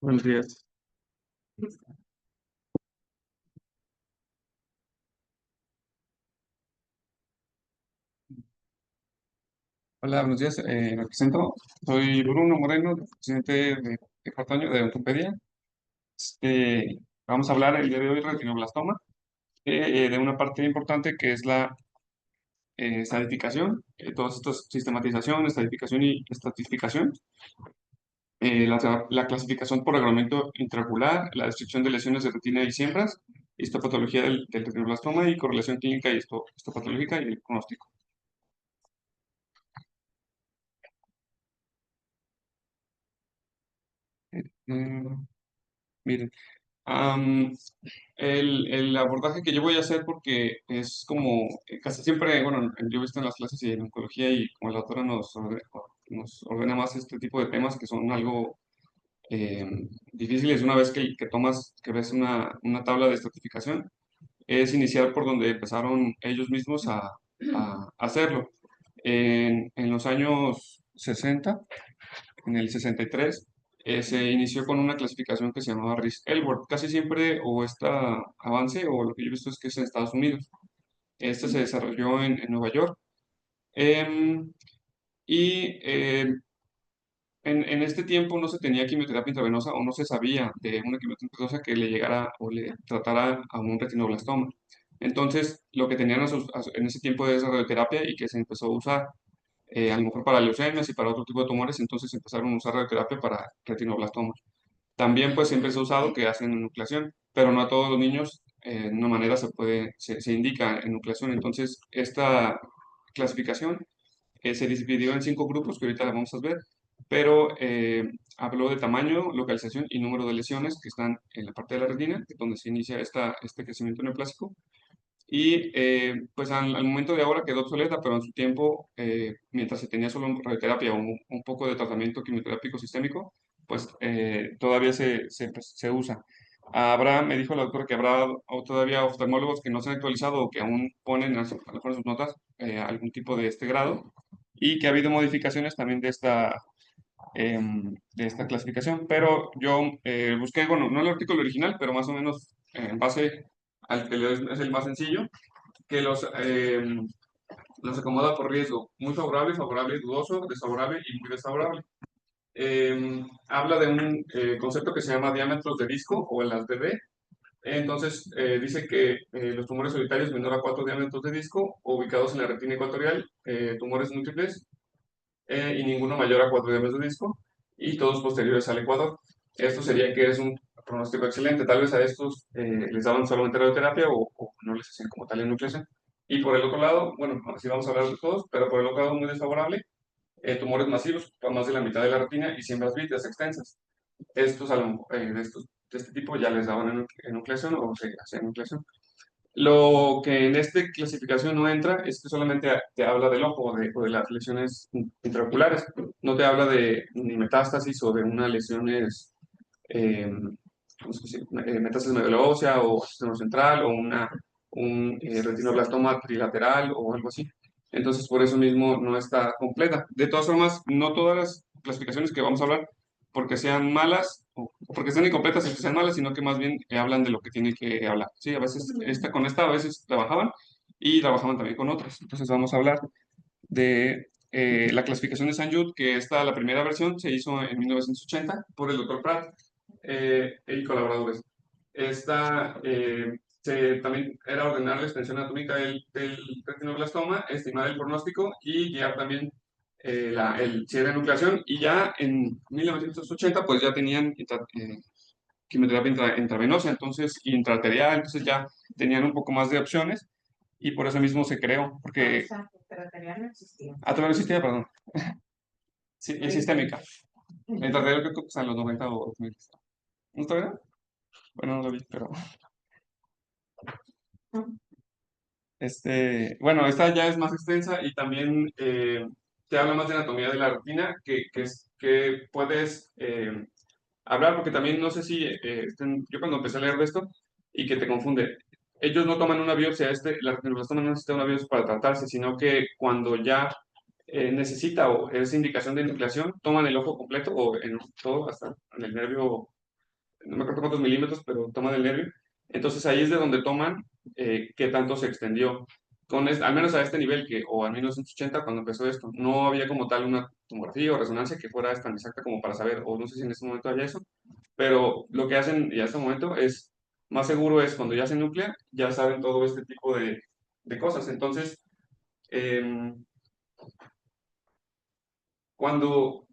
Buenos días. Hola, buenos días. Me presento. Soy Bruno Moreno, presidente de cuarto año de ortopedia. Vamos a hablar el día de hoy de retinoblastoma, de una parte importante que es la estadificación, todas estas sistematización, estadificación y estratificación, la clasificación por reglamento intraocular, la descripción de lesiones de retina y siembras, histopatología del retinoblastoma y correlación clínica y histopatológica y el pronóstico. Mm, Miren. Am, el abordaje que yo voy a hacer, porque es como casi siempre, bueno, yo he visto en las clases y en oncología y como la doctora nos ordena más este tipo de temas que son algo difíciles una vez que ves una tabla de estratificación, es iniciar por donde empezaron ellos mismos a hacerlo. En los años 60, en el 63, se inició con una clasificación que se llamaba Rhys-Elword. Casi siempre, o esta avance, o lo que yo he visto es que es en Estados Unidos. Este se desarrolló en Nueva York. Em, y en este tiempo no se tenía quimioterapia intravenosa o no se sabía de una quimioterapia intravenosa que le llegara o le tratara a un retinoblastoma. Entonces, lo que tenían en ese tiempo es radioterapia y que se empezó a usar a lo mejor para leucemias y para otro tipo de tumores, entonces empezaron a usar radioterapia para retinoblastomas. También pues siempre se ha usado que hacen enucleación, pero no a todos los niños de una manera se indica enucleación. Entonces, esta clasificación se dividió en 5 grupos que ahorita la vamos a ver, pero habló de tamaño, localización y número de lesiones que están en la parte de la retina, que es donde se inicia este crecimiento neoplásico. Y pues al momento de ahora quedó obsoleta, pero en su tiempo, mientras se tenía solo radioterapia o un poco de tratamiento quimioterápico sistémico, pues todavía se usa. Habrá, me dijo la doctora que habrá todavía oftalmólogos que no se han actualizado o que aún ponen a lo mejor en sus notas algún tipo de este grado y que ha habido modificaciones también de esta clasificación, pero yo busqué, bueno, no el artículo original, pero más o menos en base al que es el más sencillo, que los acomoda por riesgo, muy favorable, favorable, dudoso, desfavorable y muy desfavorable. Habla de un concepto que se llama diámetros de disco o las DD. Entonces, dice que los tumores solitarios menor a 4 diámetros de disco, ubicados en la retina ecuatorial, tumores múltiples, y ninguno mayor a 4 diámetros de disco, y todos posteriores al ecuador. Esto sería que es un pronóstico excelente. Tal vez a estos les daban solamente radioterapia o no les hacían como tal enucleación. Y por el otro lado, bueno, así vamos a hablar de todos, pero por el otro lado muy desfavorable, tumores masivos, más de la mitad de la retina y siembras vítreas extensas. Estos, de este tipo ya les daban enucleación o se hacía enucleación. Lo que en esta clasificación no entra es que solamente te habla del ojo o de las lesiones intraoculares. No te habla de ni metástasis o de una lesiones, ¿cómo se dice? Metástasis medullosa o sistema central o un retinoblastoma trilateral o algo así. Entonces, por eso mismo no está completa. De todas formas, no todas las clasificaciones que vamos a hablar porque sean malas o porque sean incompletas y que sean malas, sino que más bien hablan de lo que tiene que hablar. Sí, a veces con esta a veces trabajaban y trabajaban también con otras. Entonces vamos a hablar de la clasificación de St. Jude, que la primera versión se hizo en 1980 por el doctor Pratt y colaboradores. Esta también era ordenar la extensión anatómica del retinoblastoma, estimar el pronóstico y guiar también el cierre de nucleación. Y ya en 1980 pues ya tenían quimioterapia intravenosa, entonces intraarterial, entonces ya tenían un poco más de opciones y por eso mismo se creó, porque... Intraarterial no existía. Ah, todavía no existía, perdón. Sí, y sistémica. Intraarterial creo que pues, en los 90 o 2000. ¿No está bien? Bueno, no lo vi, pero... bueno, esta ya es más extensa y también te habla más de anatomía de la retina, que puedes hablar, porque también no sé si, yo cuando empecé a leer de esto y que te confunde, ellos no toman una biopsia, la retinoblastoma no necesita una biopsia para tratarse, sino que cuando ya necesita o es indicación de nucleación, toman el ojo completo o en todo, hasta en el nervio, no me acuerdo cuántos milímetros, pero toman el nervio. Entonces ahí es de donde toman qué tanto se extendió. Al menos a este nivel, o al 1980, cuando empezó esto, no había como tal una tomografía o resonancia que fuera tan exacta como para saber, o no sé si en este momento había eso, pero lo que hacen ya en este momento es, más seguro es cuando ya se nuclea, ya saben todo este tipo de cosas. Entonces, em, cuando,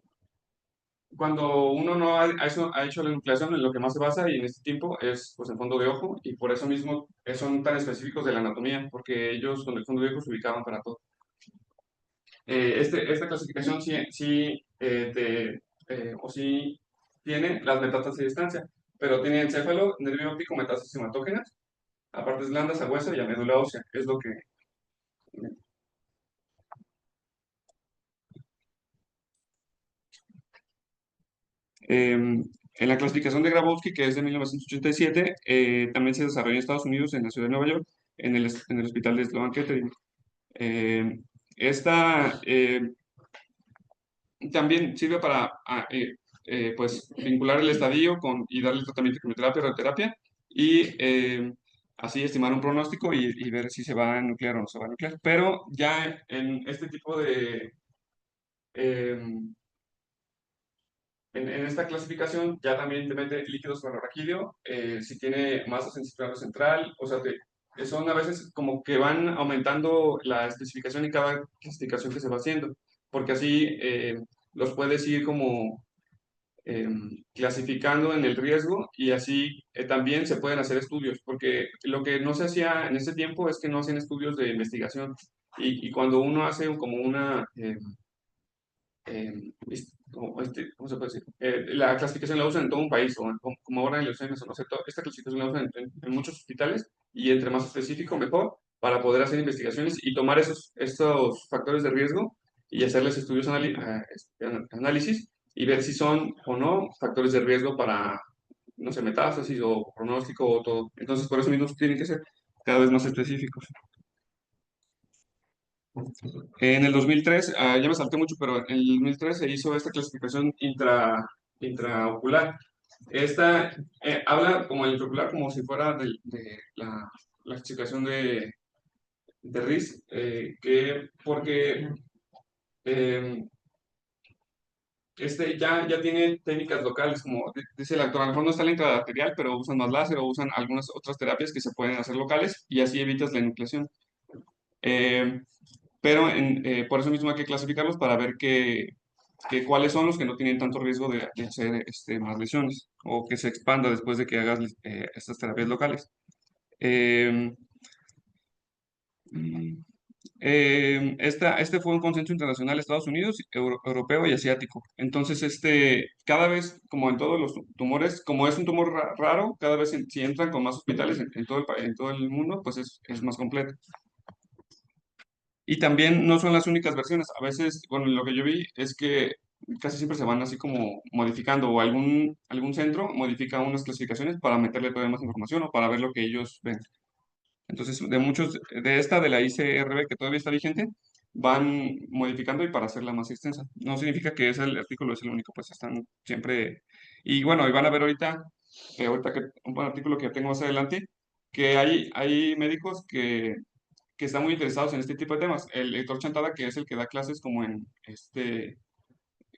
cuando uno no ha hecho la nucleación, en lo que más se basa y en este tiempo es pues el fondo de ojo, y por eso mismo son tan específicos de la anatomía, porque ellos con el fondo de ojo se ubicaban para todo. Esta clasificación sí tiene las metástasis de distancia, pero tiene encéfalo, nervio óptico, metástasis hematógenas, a partes blandas, a hueso y a médula ósea, es lo que... En la clasificación de Grabowski, que es de 1987, también se desarrolló en Estados Unidos, en la ciudad de Nueva York, en el hospital de Sloan Kettering. Eh, esta también sirve para pues, vincular el estadio y darle tratamiento de quimioterapia, radioterapia, y así estimar un pronóstico y ver si se va a nuclear o no se va a nuclear. Pero ya en este tipo em, en esta clasificación ya también te mete líquidos clororraquídeo, si tiene masa en el central, o sea, son a veces como que van aumentando la especificación y cada clasificación que se va haciendo, porque así los puedes ir como clasificando en el riesgo, y así también se pueden hacer estudios, porque lo que no se hacía en ese tiempo es que no hacían estudios de investigación, y cuando uno hace como una ¿cómo se puede decir? La clasificación la usan en todo un país, o como ahora en leucemia, o no sé, esta clasificación la usan en muchos hospitales, y entre más específico mejor, para poder hacer investigaciones y tomar estos factores de riesgo y hacerles estudios, análisis, y ver si son o no factores de riesgo para, no sé, metástasis o pronóstico o todo. Entonces, por eso mismo tienen que ser cada vez más específicos. En el 2003, ya me salté mucho, pero en el 2003 se hizo esta clasificación intraocular. Esta habla como el intraocular como si fuera de la clasificación de RIS, porque eh, ya tiene técnicas locales, como dice el actor, a lo mejor no está la intraarterial, pero usan más láser o usan algunas otras terapias que se pueden hacer locales, y así evitas la enucleación. Eh, pero por eso mismo hay que clasificarlos para ver cuáles son los que no tienen tanto riesgo de hacer más lesiones o que se expanda después de que hagas estas terapias locales. Eh, mm, este fue un consenso internacional de Estados Unidos, europeo y asiático. Entonces, cada vez, como en todos los tumores, como es un tumor raro, cada vez si entran con más hospitales en todo el mundo, pues es más completo. Y también no son las únicas versiones. A veces, bueno, lo que yo vi es que casi siempre se van así como modificando, o algún centro modifica unas clasificaciones para meterle todavía más información o para ver lo que ellos ven. Entonces, de la ICRB, que todavía está vigente, van modificando y para hacerla más extensa. No significa que ese el artículo es el único, pues están siempre... Y bueno, y van a ver ahorita que un buen artículo que tengo más adelante, que hay médicos que están muy interesados en este tipo de temas. El Héctor Chantada, que es el que da clases como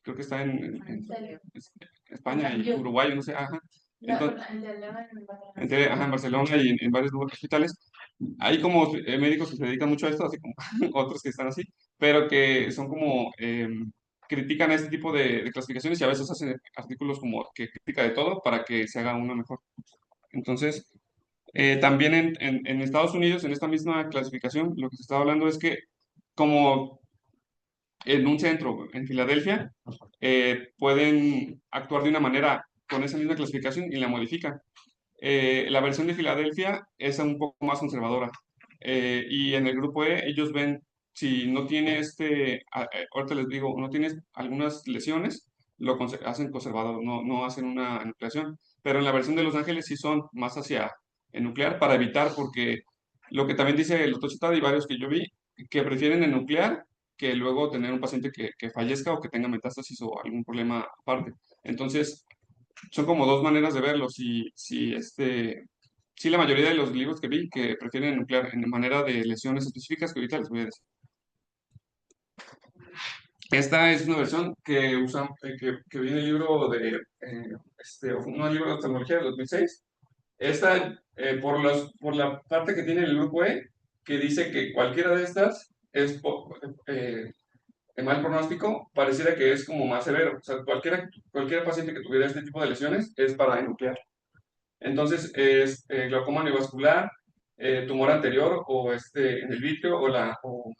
creo que está en España y Uruguay, no sé, ajá. Entonces, ajá, en Barcelona y en varios hospitales. Hay como médicos que se dedican mucho a esto, así como otros que están así, pero que son como, critican este tipo de clasificaciones, y a veces hacen artículos como que critica de todo para que se haga uno mejor. Entonces, también en Estados Unidos, en esta misma clasificación, lo que se está hablando es que como en un centro en Filadelfia, pueden actuar de una manera con esa misma clasificación y la modifican. La versión de Filadelfia es un poco más conservadora. Y en el grupo E, ellos ven si no tiene ahorita les digo, no tienes algunas lesiones, hacen conservador, no hacen una nucleación. Pero en la versión de Los Ángeles sí son más hacia el nuclear para evitar, porque lo que también dice el doctor Chitad y varios que yo vi, que prefieren el nuclear que luego tener un paciente que fallezca o que tenga metástasis o algún problema aparte. Entonces, son como dos maneras de verlo. Sí, la mayoría de los libros que vi que prefieren nuclear en manera de lesiones específicas que ahorita les voy a decir. Esta es una versión que usa, que viene el libro de, un libro de oftalmología del 2006. Esta, por la parte que tiene el grupo E, que dice que cualquiera de estas es mal pronóstico, pareciera que es como más severo. O sea, cualquier paciente que tuviera este tipo de lesiones es para enuclear. Entonces, es glaucoma neovascular, tumor anterior o en el vítreo o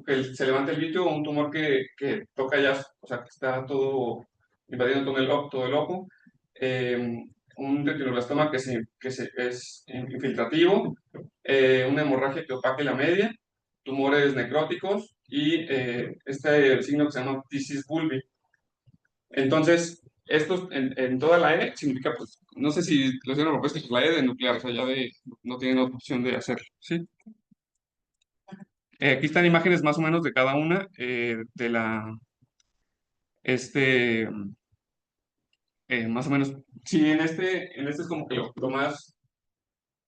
que se levanta el vítreo o un tumor que toca ya, o sea, que está todo invadiendo todo el ojo, eh, un retinoblastoma es infiltrativo, una hemorragia que opaque la media, tumores necróticos y este signo que se llama ptisis bulbi. Entonces, esto en toda la E significa, pues, no sé si lo hicieron propuesta, pues la E de nuclear, o sea, ya no tienen otra opción de hacerlo, ¿sí? Aquí están imágenes más o menos de cada una de este, más o menos, sí, en este es como que lo más,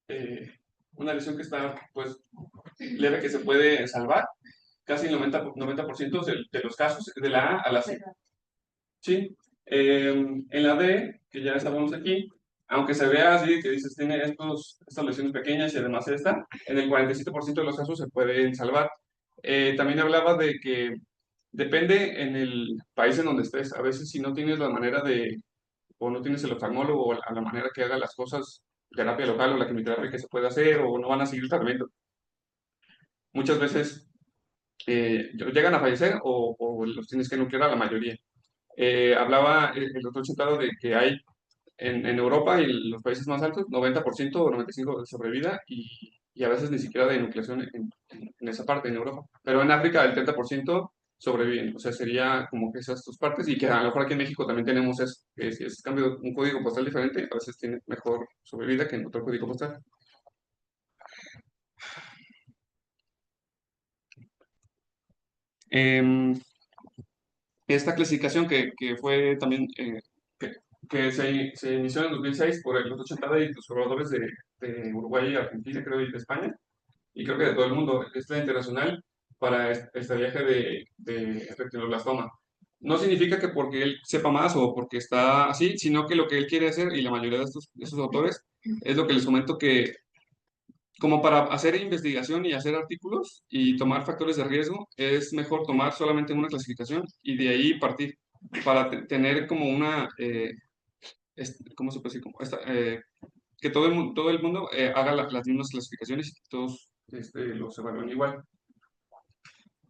eh, una lesión que está, pues, leve que se puede salvar, casi el 90% de los casos, de la A a la C. Sí, en la D, que ya estábamos aquí, aunque se vea así, que dices, tiene estas lesiones pequeñas y además esta, en el 47% de los casos se pueden salvar. También hablaba de que depende en el país en donde estés. A veces si no tienes la manera o no tienes el oftalmólogo a la manera que haga las cosas, terapia local o la quimioterapia que se puede hacer, o no van a seguir el tratamiento. Muchas veces llegan a fallecer o los tienes que nuclear a la mayoría. Hablaba el doctor Chutaro de que hay en Europa y los países más altos, 90% o 95% de sobrevida y a veces ni siquiera de nucleación en esa parte, en Europa. Pero en África el 30% sobreviven. O sea, sería como que esas dos partes y que a lo mejor aquí en México también tenemos eso, que si es cambio un código postal diferente, a veces tiene mejor sobrevida que en otro código postal. Em, Esta clasificación que fue también, que, que se inició en 2006 por los 80 y los colaboradores de Uruguay, Argentina, creo, y de España, y creo que de todo el mundo, es la internacional para este viaje de retinoblastoma. No significa que porque él sepa más o porque está así, sino que lo que él quiere hacer, y la mayoría de estos autores, es lo que les comento que como para hacer investigación y hacer artículos y tomar factores de riesgo, es mejor tomar solamente una clasificación y de ahí partir para tener como una, ¿cómo se puede decir? Que todo el mundo haga las mismas clasificaciones y que todos los evalúen igual.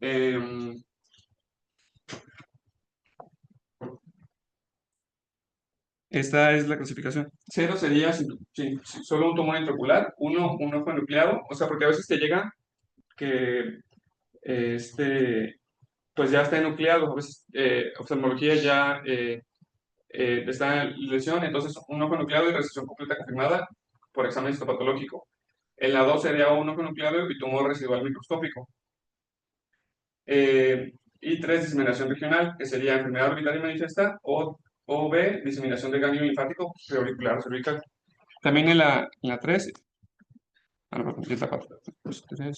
Em, Esta es la clasificación. Cero sería si solo un tumor intraocular, un ojo enucleado, o sea, porque a veces te llega que pues ya está enucleado, a veces oftalmología ya está en lesión, entonces un ojo nucleado y resección completa confirmada por examen histopatológico. En la 2 sería un ojo nucleado y tumor residual microscópico. Eh, y 3, diseminación regional, que sería enfermedad orbitaria manifiesta, o B, diseminación de ganglio linfático preauricular o cervical. También en la 3, no, perdón, ya está 4,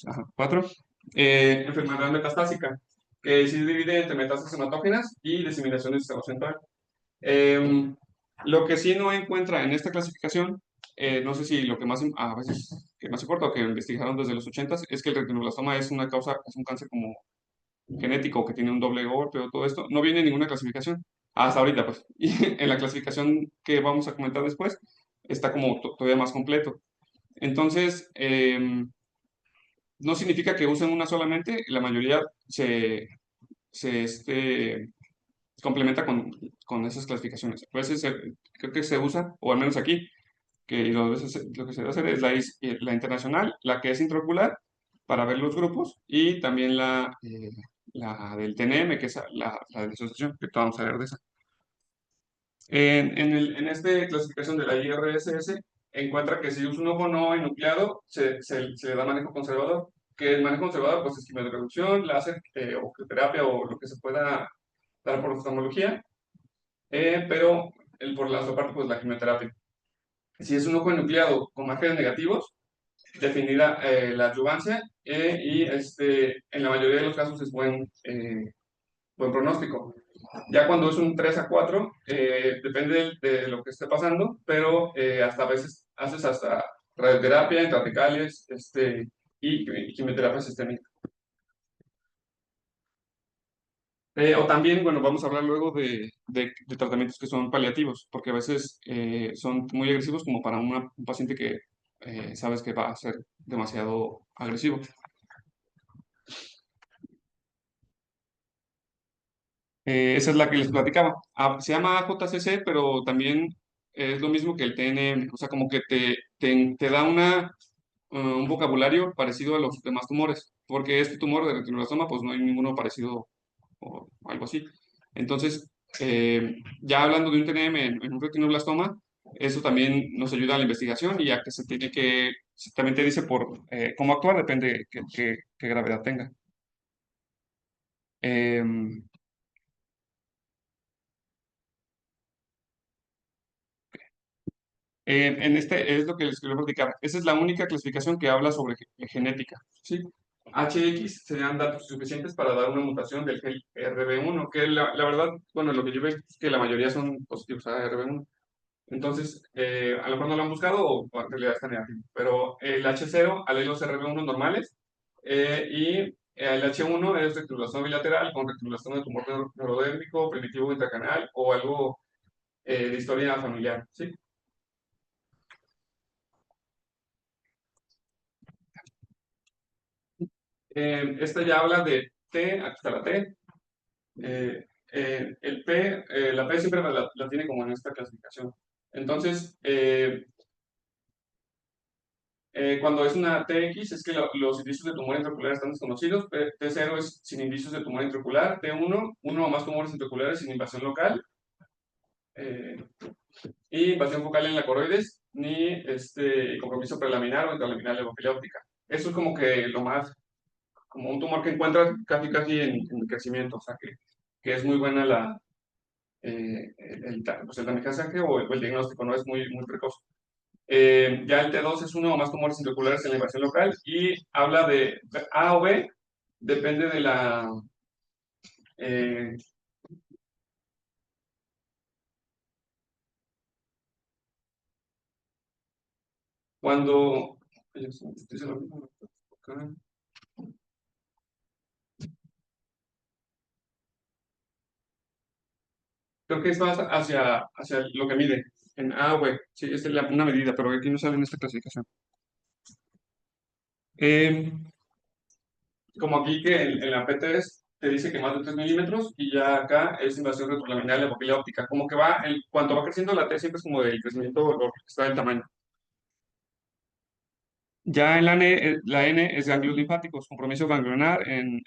ajá, 4, enfermedad metastásica, que se divide entre metástasis hematógenas y diseminación del sistema central. Eh, lo que sí no encuentra en esta clasificación, no sé si lo que más, a veces, que más importa o que investigaron desde los 80 es que el retinoblastoma es una causa, es un cáncer como genético que tiene un doble golpe o todo esto. No viene en ninguna clasificación, hasta ahorita pues. Y en la clasificación que vamos a comentar después, está como todavía más completo. Entonces, no significa que usen una solamente, la mayoría se complementa con esas clasificaciones. A veces creo que se usa, o al menos aquí, que lo que se debe hacer es la internacional, la que es intraocular, para ver los grupos, y también la del TNM, que es la de la asociación, que vamos a ver de esa. En esta clasificación de la IRSS, encuentra que si usa un ojo no enucleado, se le da manejo conservador. que el manejo conservador, pues es quimioreducción, láser o terapia o lo que se pueda dar por oftalmología, pero por la otra parte, pues la quimioterapia. Si es un ojo enucleado con márgenes negativos, definida la adyuvancia y en la mayoría de los casos es buen pronóstico. Ya cuando es un 3 a 4, depende de lo que esté pasando, pero hasta a veces haces hasta radioterapia, intraarticales y quimioterapia sistémica. O también, bueno, vamos a hablar luego de tratamientos que son paliativos, porque a veces son muy agresivos como para un paciente que sabes que va a ser demasiado agresivo. Esa es la que les platicaba. Se llama JCC, pero también es lo mismo que el TNM, o sea, como que te da un vocabulario parecido a los demás tumores, porque este tumor de retinoblastoma, pues no hay ninguno parecido o algo así. Entonces, ya hablando de un TNM en un retinoblastoma, eso también nos ayuda a la investigación y a que también te dice por cómo actuar, depende de qué gravedad tenga. Em, en este es lo que les quiero platicar. Esa es la única clasificación que habla sobre genética, ¿sí? HX serían datos suficientes para dar una mutación del gen RB1, que la verdad, bueno, lo que yo veo es que la mayoría son positivos a RB1. Entonces, a lo mejor no lo han buscado o en realidad está negativo. Pero el H0, alelos RB1 normales, y el H1 es retribulación bilateral con retribulación de tumor neurodérmico, primitivo intracanal o algo de historia familiar, ¿sí? Esta ya habla de T, aquí está la T. El P, la P siempre la tiene como en esta clasificación. Entonces, cuando es una TX es que los indicios de tumor intraocular están desconocidos. T0 es sin indicios de tumor intraocular. T1, uno o más tumores intraoculares sin invasión local. eh, y invasión focal en la coroides, ni compromiso prelaminar o intralaminar de la óptica. Eso es como que lo más como un tumor que encuentras casi en crecimiento, o sea que es muy buena pues el tamizaje o el diagnóstico, no es muy precoz. Ya el T2 es uno o más tumores intraoculares en la invasión local y habla de A o B, depende de eh, cuando, creo que es más hacia lo que mide, en A o B, sí, es una medida, pero aquí no sale en esta clasificación. Eh, Como aquí que en la P3 te dice que más de 3 milímetros y ya acá es invasión retrolaminar de la papila óptica. Como que cuando va creciendo la T siempre es como del crecimiento o está del tamaño. Ya en la N es ganglios linfáticos, compromiso ganglionar en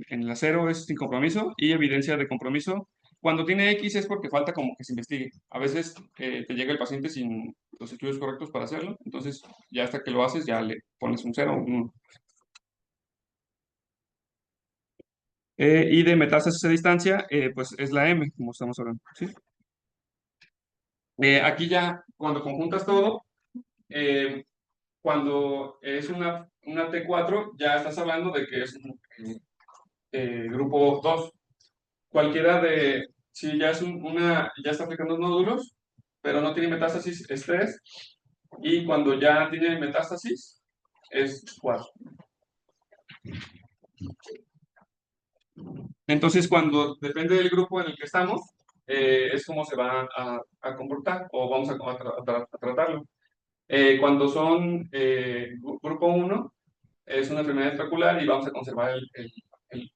la 0 es sin compromiso y evidencia de compromiso. Cuando tiene X es porque falta como que se investigue. A veces te llega el paciente sin los estudios correctos para hacerlo, entonces ya hasta que lo haces ya le pones un 0 o un 1. Y de metástasis a distancia, pues es la M, como estamos hablando, ¿sí? Aquí ya, cuando conjuntas todo, eh, cuando es una T4, ya estás hablando de que es un grupo 2. Cualquiera si ya ya está aplicando nódulos, pero no tiene metástasis, es 3. Y cuando ya tiene metástasis, es 4. Entonces, cuando depende del grupo en el que estamos, es como se va a comportar o vamos a tratarlo. Cuando son grupo 1, es una enfermedad extraocular y vamos a conservar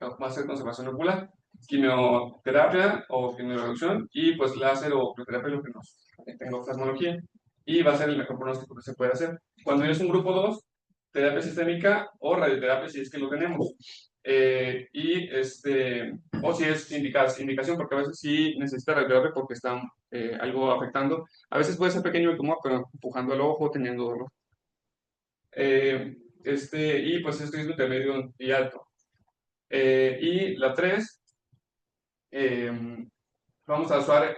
va a ser conservación ocular, quimioterapia o quimioreducción y pues láser o crioterapia, lo que nos tenga oftalmología. Y va a ser el mejor pronóstico que se puede hacer. Cuando es un grupo 2, terapia sistémica o radioterapia si es que lo tenemos. O si es indicación, porque a veces sí necesita radioterapia porque están algo afectando. A veces puede ser pequeño el tumor, pero empujando el ojo, teniendo dolor. y pues es riesgo intermedio y alto. Y la 3, vamos a usar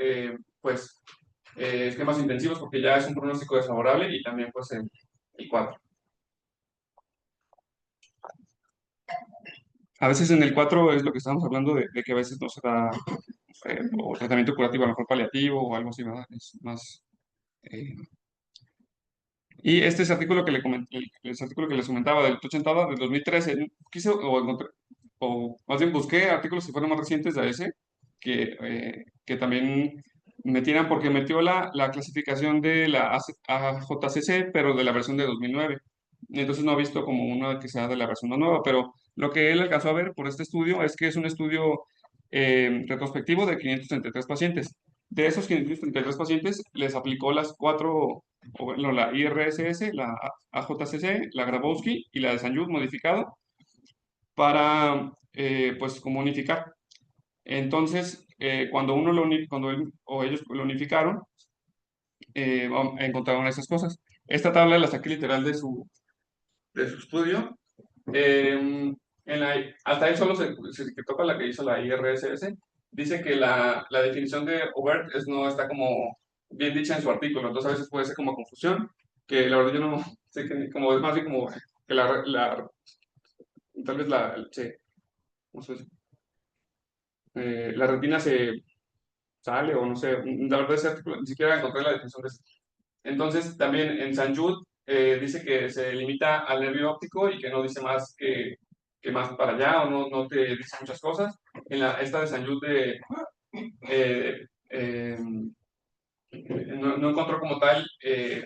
pues esquemas intensivos porque ya es un pronóstico desfavorable y también pues el 4. A veces en el 4 es lo que estamos hablando de que a veces no se da o tratamiento curativo, a lo mejor paliativo o algo así, ¿verdad? Es más... eh, y este es artículo que le comenté, ese artículo que les comentaba del Tuchentada del 2013, quise o encontré, o más bien busqué artículos que fueron más recientes de ese, que también metieran, porque metió la clasificación de la AJCC, pero de la versión de 2009. Entonces no ha visto como una que sea de la versión más nueva, pero lo que él alcanzó a ver por este estudio es que es un estudio retrospectivo de 533 pacientes. De esos 533 pacientes les aplicó las cuatro, o bueno, la IRSS, la AJCC, la Grabowski y la de St. Jude modificado para, pues, como unificar. Entonces, cuando cuando él o ellos lo unificaron, encontraron esas cosas. Esta tabla la saqué literal de su estudio. Hasta ahí solo se toca la que hizo la IRSS. Dice que la definición de overt no está como bien dicha en su artículo, entonces a veces puede ser como confusión, que la verdad yo no sé que como es más bien como que tal vez ¿cómo se dice? La retina se sale o no sé, la verdad ese artículo ni siquiera encontré la definición de ese. Entonces también en San Jude dice que se limita al nervio óptico y que no dice más que más para allá o no te dice muchas cosas. Esta de San Jude eh, eh, no encontró como tal eh,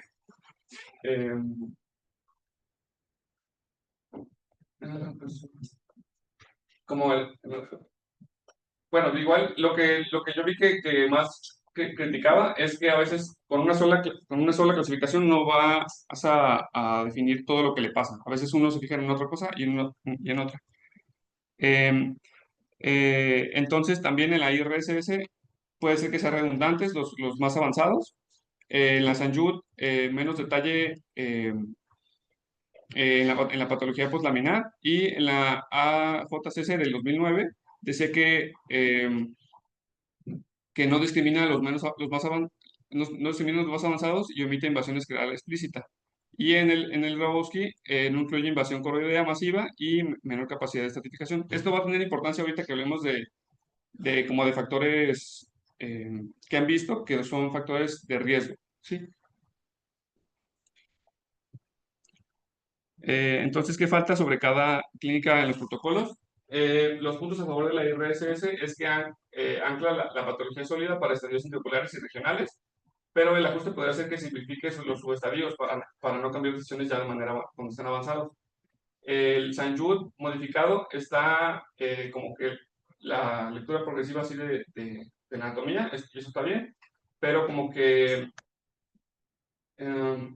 como bueno, igual lo que yo vi que más criticaba es que a veces con una sola clasificación no vas a definir todo lo que le pasa. A veces uno se fija en otra cosa y en otra. Eh, entonces, también en la IRSS puede ser que sean redundantes los más avanzados. En la Sanjud, menos detalle en la patología postlaminar. Y en la AJCC del 2009 decía que no discrimina a no discrimina a los más avanzados y omite invasión escleral explícita. Y en el Grabowski no incluye invasión coroidea masiva y menor capacidad de estratificación. Esto va a tener importancia ahorita que hablemos como de factores que han visto que son factores de riesgo, ¿sí? Entonces, ¿qué falta sobre cada clínica en los protocolos? Los puntos a favor de la IRSS es que ancla la patología sólida para estadios interoculares y regionales, pero el ajuste podría ser que simplifique los subestadios para no cambiar decisiones ya de manera cuando están avanzados. El St. Jude modificado está como que la lectura progresiva así de la anatomía, y eso está bien, pero como que eh,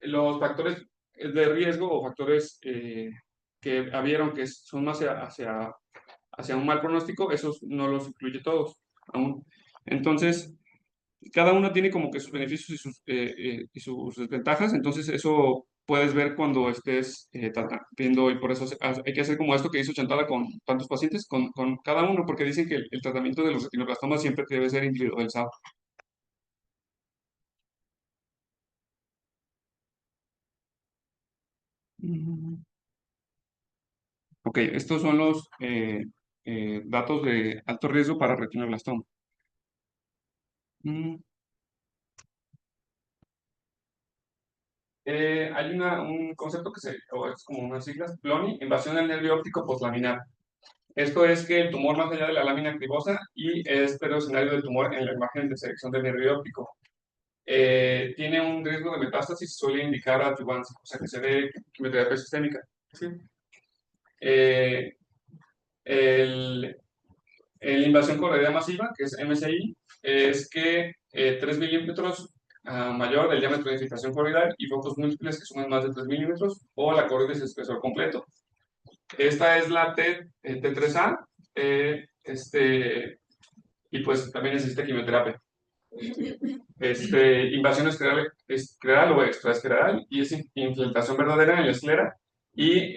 los factores de riesgo o factores que vieron que son más hacia un mal pronóstico, esos no los incluye todos aún. Entonces, cada uno tiene como que sus beneficios y sus desventajas, entonces eso puedes ver cuando estés viendo y por eso hay que hacer como esto que hizo Chantada con tantos pacientes, con cada uno, porque dicen que el tratamiento de los retinoblastomas siempre debe ser individualizado. Mm. Ok, estos son los datos de alto riesgo para retinoblastoma. Mm, hay un concepto o es como unas siglas, PLONI, invasión del nervio óptico postlaminar. Esto es que el tumor más allá de la lámina cribosa y es escenario del tumor en la imagen de selección del nervio óptico. Tiene un riesgo de metástasis, suele indicar adyuvancia, o sea que se ve quimioterapia sistémica. ¿Sí? Eh, el, la invasión coroidea masiva, que es MCI, es que 3 milímetros mayor del diámetro de infiltración coroidal y focos múltiples que sumen más de 3 milímetros o la coroides espesor completo. Esta es la T3A, y pues también necesita quimioterapia. Invasión escleral o extraescleral y es infiltración verdadera en la esclera y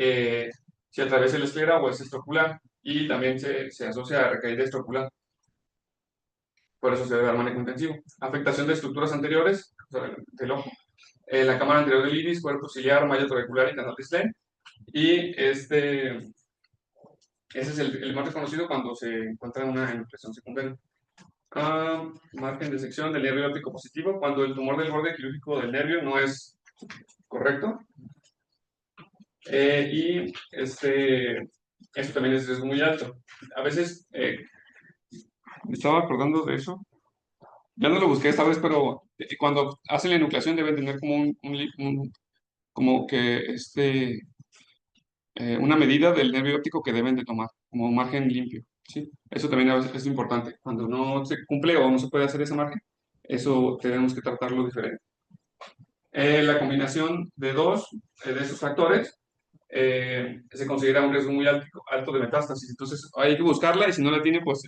si atraviesa la esclera o es extraocular, y también se asocia a recaída extraocular. Por eso se debe dar manejo intensivo. Afectación de estructuras anteriores, o sea, del ojo. La cámara anterior del iris, cuerpo ciliar, malla trabecular y canal de Slane. Y ese es el más reconocido cuando se encuentra una impresión secundaria. Margen de sección del nervio óptico positivo, cuando el tumor del borde quirúrgico del nervio no es correcto. Y eso también es riesgo muy alto. A veces, me estaba acordando de eso. Ya no lo busqué esta vez, pero cuando hacen la enucleación deben tener como como que una medida del nervio óptico que deben de tomar, como un margen limpio, ¿sí? Eso también a veces es importante. Cuando no se cumple o no se puede hacer ese margen, eso tenemos que tratarlo diferente. La combinación de dos de esos factores se considera un riesgo muy alto de metástasis. Entonces hay que buscarla y si no la tiene, pues,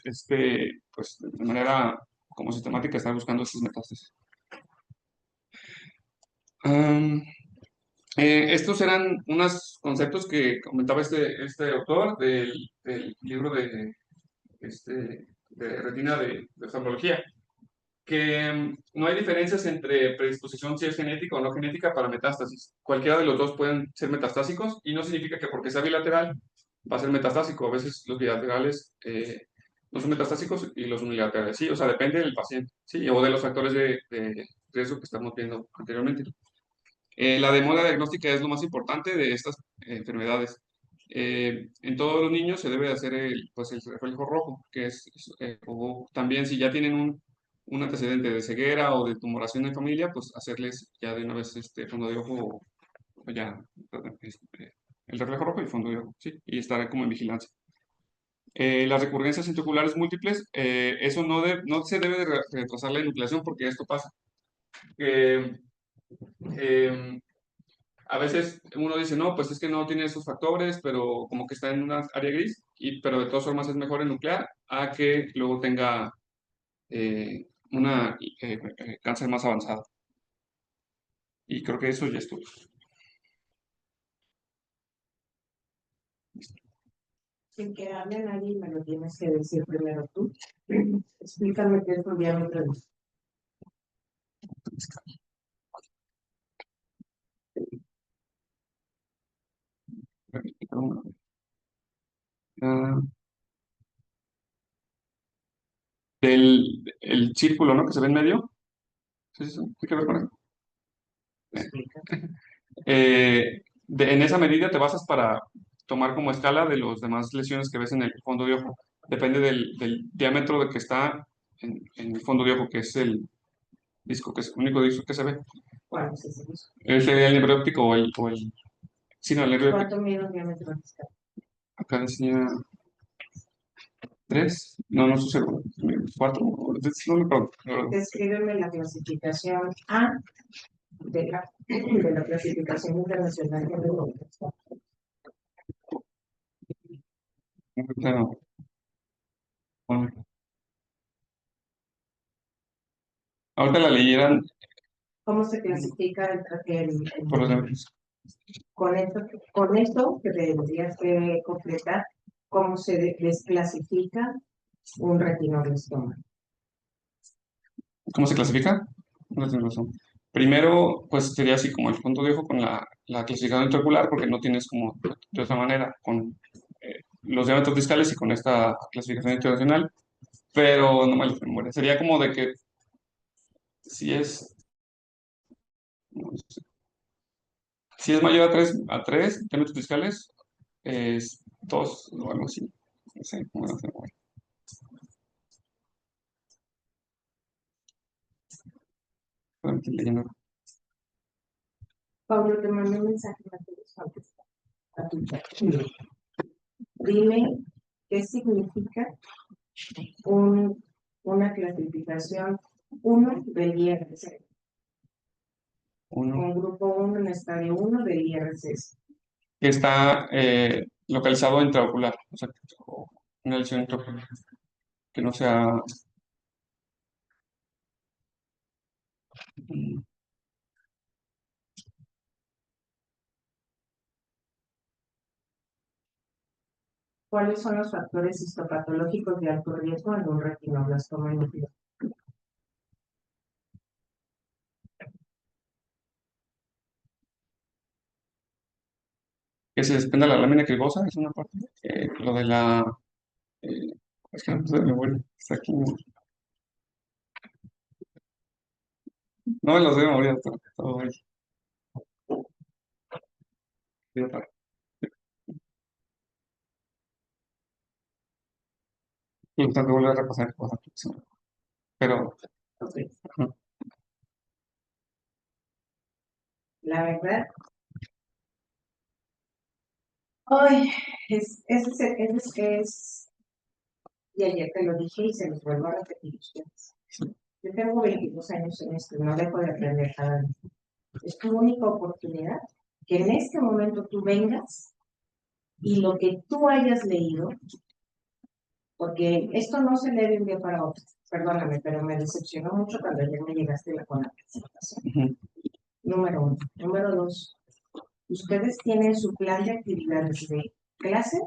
pues de manera como sistemática estar buscando esas metástasis. Am, estos eran unos conceptos que comentaba este autor del libro de retina de oftalmología, que no hay diferencias entre predisposición si es genética o no genética para metástasis. Cualquiera de los dos pueden ser metastásicos y no significa que porque sea bilateral va a ser metastásico. A veces los bilaterales no son metastásicos y los unilaterales sí, o sea, depende del paciente, sí, o de los factores de riesgo que estamos viendo anteriormente. La demora diagnóstica es lo más importante de estas enfermedades. En todos los niños se debe hacer pues el reflejo rojo, o también si ya tienen un antecedente de ceguera o de tumoración en familia, pues hacerles ya de una vez fondo de ojo o ya el reflejo rojo y fondo de ojo, ¿sí? Y estar como en vigilancia. Las recurrencias intraoculares múltiples, eso no se debe de retrasar la enucleación porque esto pasa. Eh, eh, a veces uno dice, no, pues es que no tiene esos factores, pero como que está en una área gris, pero de todas formas es mejor en nuclear a que luego tenga una cáncer más avanzado. Y creo que eso ya estuvo. Sin que hable nadie, me lo tienes que decir primero tú. Explícame qué es tu diámetro. Ah, el círculo, ¿no? Que se ve en medio. Sí, sí, sí. ¿Tiene que ver con eso? Explica. En esa medida te basas para tomar como escala de las demás lesiones que ves en el fondo de ojo. Depende del diámetro de que está en el fondo de ojo, que es el disco, que es el único disco que se ve. ¿Cuál es ese? Sería el nervio óptico sí, no, el nervio óptico. ¿Cuánto mide un diámetro discal? Acá decía 3, no, no estoy seguro. 4, no me acuerdo. La verdad. Descríbeme la clasificación A de la clasificación internacional de neuronas. Ahorita no. Bueno, ahorita la leyeran ¿Cómo se clasifica por los nervios. con esto que tendrías que completar, cómo se desclasifica un retinoblastoma? ¿Cómo se clasifica? No tienes razón. Primero, pues sería así como el fondo de ojo con la clasificación intraocular, porque no tienes como de otra manera con los diámetros discales y con esta clasificación internacional, pero no me lo memoria. Sería como de que si es, no sé, si es mayor a tres diámetros discales, es 2 o algo así. No sé cómo lo hacemos. Solamente leyendo. Pablo, te mandé un mensaje a tu chat. Dime qué significa una clasificación 1 del IRC. Uno. Un grupo 1 en estadio 1 del IRC. Que está localizado intraocular, o sea, una lesión intraocular, que no sea. mm, ¿Cuáles son los factores histopatológicos de alto riesgo en un retinoblastoma inútil? Que se desprenda la lámina cribosa es una parte. Lo de la. eh, es que no sé de memoria. Está aquí. No me lo sé de memoria. Todo ahí. Fíjate. Y tengo que volver a repasar cosas. Sí. Pero. Ok. Ajá. La verdad, ay, y ayer te lo dije y se los vuelvo a repetir a ustedes. Yo tengo 22 años en esto y no dejo de aprender cada día. Es tu única oportunidad que en este momento tú vengas y lo que tú hayas leído, porque esto no se lee de un día para otro, perdóname, pero me decepcionó mucho cuando ayer me llegaste con la presentación. Ujú. Número uno. Número dos, ustedes tienen su plan de actividades de clase